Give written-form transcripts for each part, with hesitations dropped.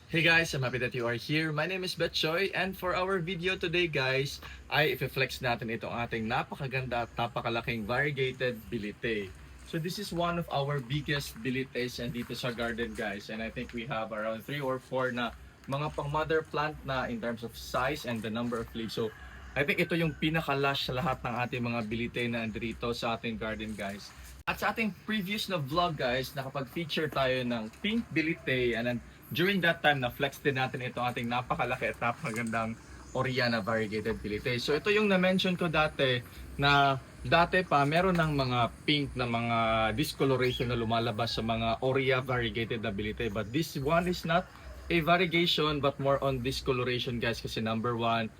Hey guys, I'm happy that you are here. My name is Betchoy, and for our video today guys, ay i-flex natin itong ating napakaganda at napakalaking variegated bilite. So this is one of our biggest bilites and dito sa garden guys, and I think we have around 3 or 4 na mga pang mother plant na in terms of size and the number of leaves. So I think ito yung pinaka-lush sa lahat ng ating mga bilite na andito sa ating garden guys. At sa ating previous na vlog guys, nakapag-feature tayo ng pink bilite, and then during that time na-flex din natin itong ating napakalaki at napakagandang Oriana variegated bilite. So ito yung na-mention ko dati na dati pa meron ng mga pink na mga discoloration na lumalabas sa mga Oria variegated na bilite. But this one is not a variegation but more on discoloration guys, kasi number one,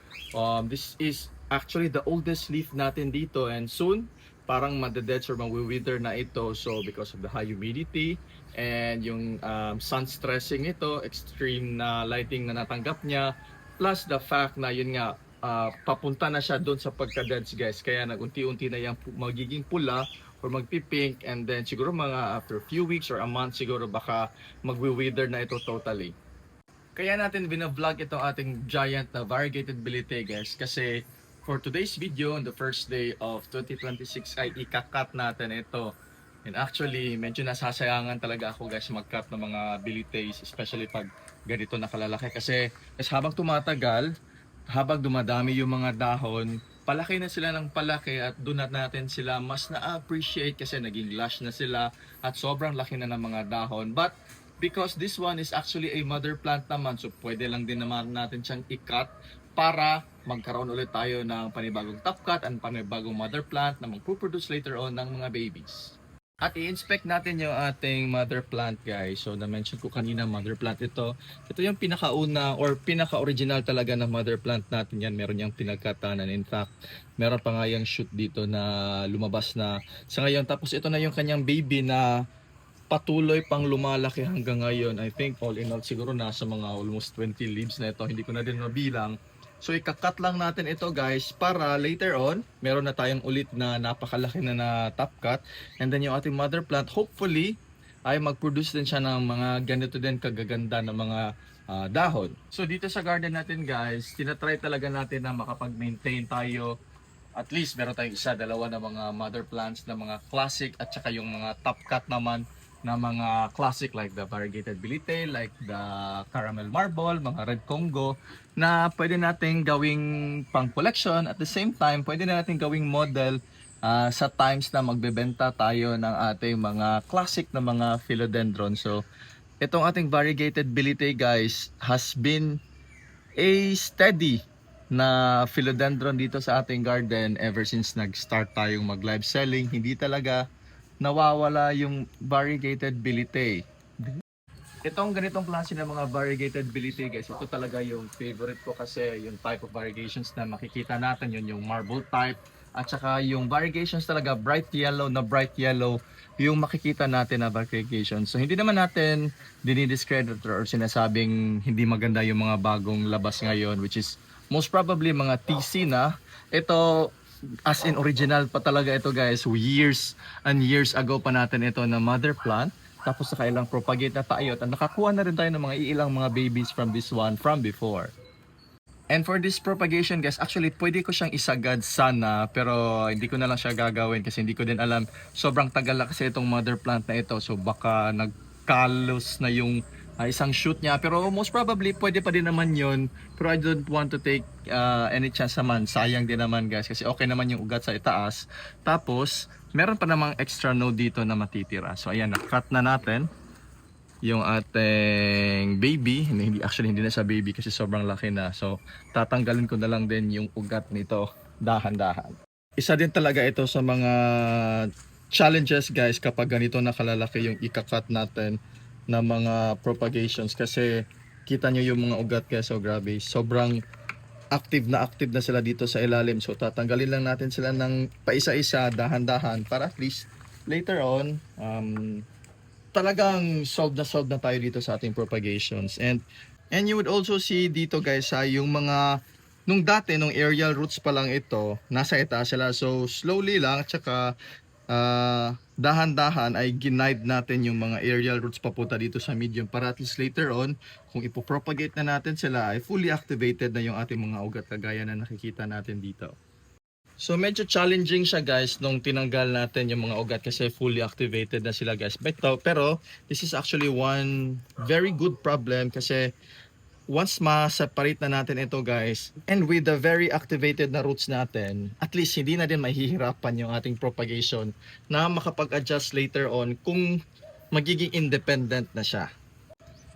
this is actually the oldest leaf natin dito, and soon parang madededs or mawi-wither na ito. So because of the high humidity and yung sun stressing ito, extreme na lighting na natanggap niya, plus the fact na yun nga, papunta na siya doon sa pagka-deads guys, kaya nagunti-unti na yung magiging pula or magpipink, and then siguro mga after a few weeks or a month siguro baka magwi-wither na ito totally. Kaya natin binavlog itong ating giant na variegated bilite guys, kasi for today's video on the first day of 2026 ay ikakat natin ito. And actually medyo nasasayangan talaga ako guys mag-cut ng mga bilites, especially pag ganito nakalalaki, kasi habang tumatagal, habang dumadami yung mga dahon, palaki na sila ng palaki, at doon natin sila mas na-appreciate kasi naging lush na sila at sobrang laki na ng mga dahon. But because this one is actually a mother plant naman, so pwede lang din naman natin siyang i-cut para magkaroon ulit tayo ng panibagong top cut and panibagong mother plant na magpuproduce later on ng mga babies. At i-inspect natin yung ating mother plant guys. So na-mention ko kanina mother plant ito. Ito yung pinakauna or pinaka-original talaga na mother plant natin yan. Meron yung pinagkatanan. In fact, meron pa nga yung shoot dito na lumabas na sa ngayon. Tapos ito na yung kanyang baby na patuloy pang lumalaki hanggang ngayon. I think all in all siguro nasa mga almost 20 leaves na ito. Hindi ko na din mabilang. So ikakat lang natin ito guys para later on meron na tayong ulit na napakalaki na top cut, and then yung ating mother plant hopefully ay mag-produce din siya ng mga ganito din kagaganda na mga dahon. So dito sa garden natin guys, tinatry talaga natin na makapag-maintain tayo. At least meron tayong isa, dalawa na mga mother plants na mga classic, at saka yung mga top cut naman na mga classic like the variegated bilite, like the caramel marble, mga red Congo, na pwede nating gawing pang collection. At the same time, pwede na nating gawing model sa times na magbebenta tayo ng ating mga classic na mga philodendron. So itong ating variegated bilite guys has been a steady na philodendron dito sa ating garden ever since nag-start tayong mag-live selling. Hindi talaga nawawala yung variegated bilite. Itong ganitong klase ng mga variegated bilite guys, ito talaga yung favorite ko, kasi yung type of variegations na makikita natin yun yung marble type, at saka yung variegations talaga bright yellow yung makikita natin na variegations. So hindi naman natin dinidiscredit or sinasabing hindi maganda yung mga bagong labas ngayon, which is most probably mga TC na. Ito as in original pa talaga ito guys, years and years ago pa natin ito na mother plant, tapos sa kailang propagate na tayo, at nakakuha na rin tayo ng mga iilang mga babies from this one from before. And for this propagation guys, actually pwede ko siyang isagad sana, pero hindi ko na lang siya gagawin kasi hindi ko din alam, sobrang tagal na kasi itong mother plant na ito, so baka nagkalos na yung isang shoot niya. Pero most probably pwede pa din naman yun, pero I don't want to take any chance naman, sayang din naman guys, kasi okay naman yung ugat sa itaas. Tapos meron pa namang extra node dito na matitira. So ayan, na-cut na natin yung ating baby. Actually hindi na siya baby kasi sobrang laki na. So tatanggalin ko na lang din yung ugat nito dahan-dahan. Isa din talaga ito sa mga challenges guys kapag ganito nakalalaki yung ikakat natin na mga propagations, kasi kita nyo yung mga ugat guys, so grabe, sobrang active na sila dito sa ilalim. So tatanggalin lang natin sila ng paisa-isa, dahan-dahan, para at least later on talagang solve na tayo dito sa ating propagations. And you would also see dito guys yung mga nung dati, nung aerial roots pa lang ito, nasa itaas sila. So slowly lang, at saka dahan-dahan ay ginaid natin yung mga aerial roots papunta dito sa medium para at least later on, kung ipopropagate na natin sila, ay fully activated na yung ating mga ugat kagaya na nakikita natin dito. So medyo challenging siya guys nung tinanggal natin yung mga ugat kasi fully activated na sila guys. Pero this is actually one very good problem kasi once ma-separate na natin ito guys, and with the very activated na roots natin, at least hindi na din mahihirapan yung ating propagation na makapag-adjust later on kung magiging independent na siya.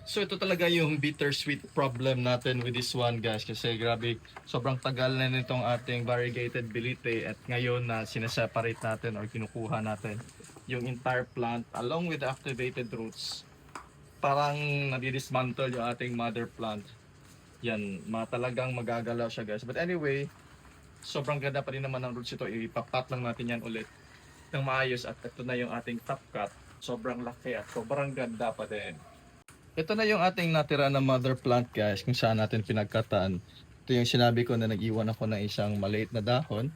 So ito talaga yung bittersweet problem natin with this one guys kasi grabe sobrang tagal na nitong ating variegated bilite at ngayon na sineseparate natin or kinukuha natin yung entire plant along with the activated roots. Parang nadidismantle yung ating mother plant. Yan, talagang magagalaw siya guys. But anyway, sobrang ganda pa rin naman ng roots ito. Ipapat lang natin yan ulit ng maayos at ito na yung ating top cut. Sobrang laki at sobrang ganda pa din. Ito na yung ating natira na mother plant guys kung saan natin pinagkataan. Ito yung sinabi ko na nag-iwan ako ng isang maliit na dahon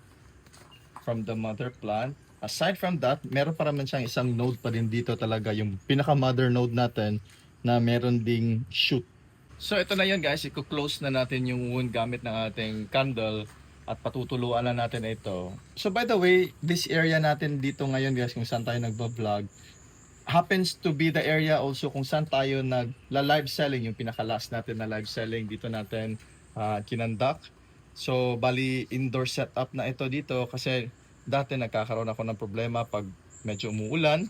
from the mother plant. Aside from that, meron pa naman siyang isang node pa din dito talaga, yung pinaka mother node natin na meron ding shoot. So ito na yun guys, i-close na natin yung wound gamit ng ating candle at patutuluan na natin ito. So by the way, this area natin dito ngayon guys kung saan tayo nagba-vlog happens to be the area also kung saan tayo nagla-live selling, yung pinaka-last natin na live selling dito natin kinandak. So bali indoor setup na ito dito kasi dati nagkakaroon ako ng problema pag medyo umuulan.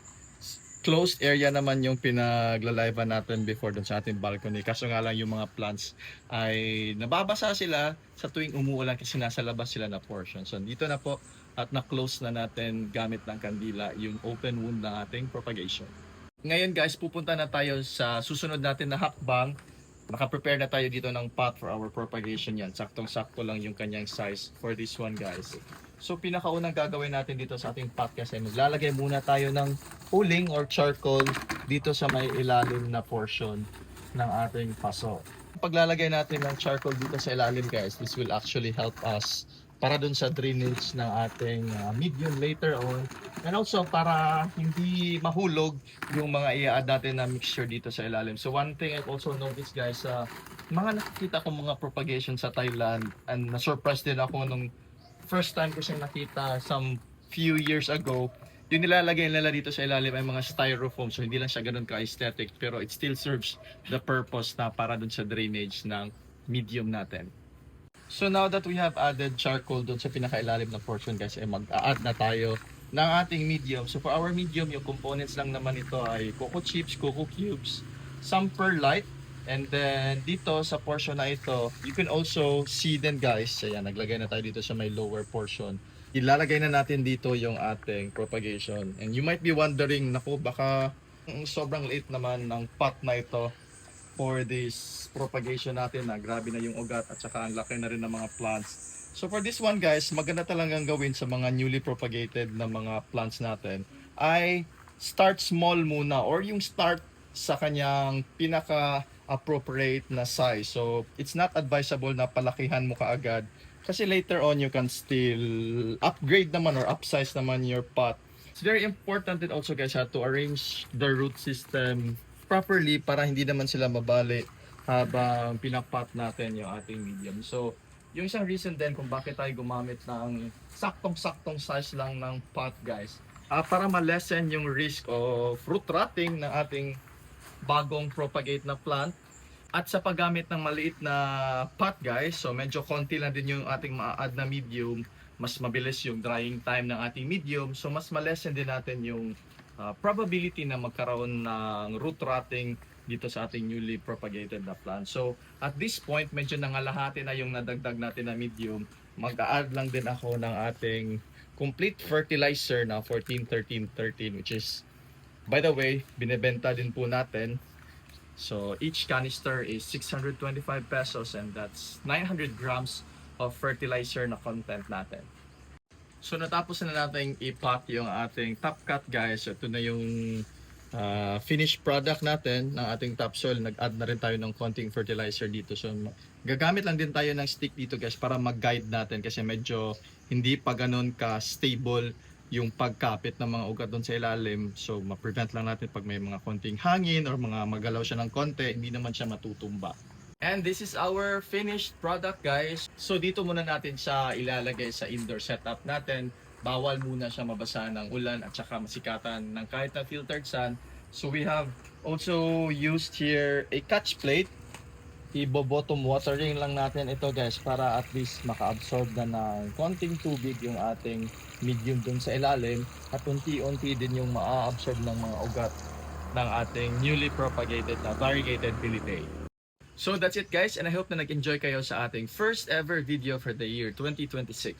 Closed area naman yung pinagla-livean natin before dun sa ating balcony. Kaso nga lang yung mga plants ay nababasa sila sa tuwing umuulan kasi nasa labas sila na portion. So dito na po at na-close na natin gamit ng kandila yung open wound ng ating propagation. Ngayon guys, pupunta na tayo sa susunod natin na hakbang. Naka-prepare na tayo dito ng pot for our propagation yan. Saktong-sakto lang yung kanyang size for this one guys. So pinakaunang gagawin natin dito sa ating pot kasi maglalagay muna tayo ng uling or charcoal dito sa may ilalim na portion ng ating paso. Paglalagay natin ng charcoal dito sa ilalim guys, this will actually help us para dun sa drainage ng ating medium later on, and also para hindi mahulog yung mga i-add natin na mixture dito sa ilalim. So one thing I've also noticed guys, mga nakikita ko mga propagation sa Thailand, and na-surprise din ako nung first time ko siyang nakita some few years ago. Yung nilalagay nila dito sa ilalim ay mga styrofoam, so hindi lang siya ganun ka-aesthetic pero it still serves the purpose na para dun sa drainage ng medium natin. So now that we have added charcoal doon sa pinakailalim na portion guys, ay mag-a-add na tayo ng ating medium. So for our medium, yung components lang naman ito ay cocoa chips, cocoa cubes, some perlite, and then dito sa portion na ito, you can also see then guys, ayan, naglagay na tayo dito sa may lower portion. Ilalagay na natin dito yung ating propagation. And you might be wondering, naku, baka sobrang liit naman ng pot na ito for this propagation natin na grabe na yung ugat at saka ang laki na rin ng mga plants. So for this one guys, maganda talagang gawin sa mga newly propagated na mga plants natin ay start small muna or yung start sa kanyang pinaka appropriate na size. So it's not advisable na palakihan mo kaagad kasi later on you can still upgrade naman or upsize naman your pot. It's very important din also guys to arrange the root system properly para hindi naman sila mabali habang pinapot natin yung ating medium. So, yung isang reason din kung bakit tayo gumamit ng saktong-saktong size lang ng pot guys, para ma-lessen yung risk of root rotting ng ating bagong propagate na plant. At sa paggamit ng maliit na pot guys, so medyo konti lang din yung ating ma-add na medium, mas mabilis yung drying time ng ating medium, so mas ma-lessen din natin yung probability na magkaroon ng root rotting dito sa ating newly propagated na plant. So at this point, medyo nangalahati na yung nadagdag natin na medium. Mag-a-add lang din ako ng ating complete fertilizer na 14-13-13, which is, by the way, binebenta din po natin. So each canister is 625 pesos and that's 900 grams of fertilizer na content natin. So natapos na natin i-pot yung ating top cut guys. So, ito na yung finished product natin ng ating topsoil. Nag-add na rin tayo ng konting fertilizer dito. So gagamit lang din tayo ng stick dito guys para mag-guide natin kasi medyo hindi pa ganun ka-stable yung pagkapit ng mga ugat doon sa ilalim. So ma-prevent lang natin pag may mga konting hangin or mga magalaw siya ng konti, hindi naman siya matutumba. And this is our finished product, guys. So dito muna natin siya ilalagay sa indoor setup natin. Bawal muna siya mabasa ng ulan at saka masikatan ng kahit na filtered sun. So we have also used here a catch plate. Ibo-bottom watering lang natin ito, guys, para at least maka-absorb na ng konting tubig yung ating medium dun sa ilalim at unti-unti din yung maa-absorb ng mga ugat ng ating newly propagated na variegated bilitay. So that's it, guys, and I hope na nag-enjoy kayo sa ating first ever video for the year 2026.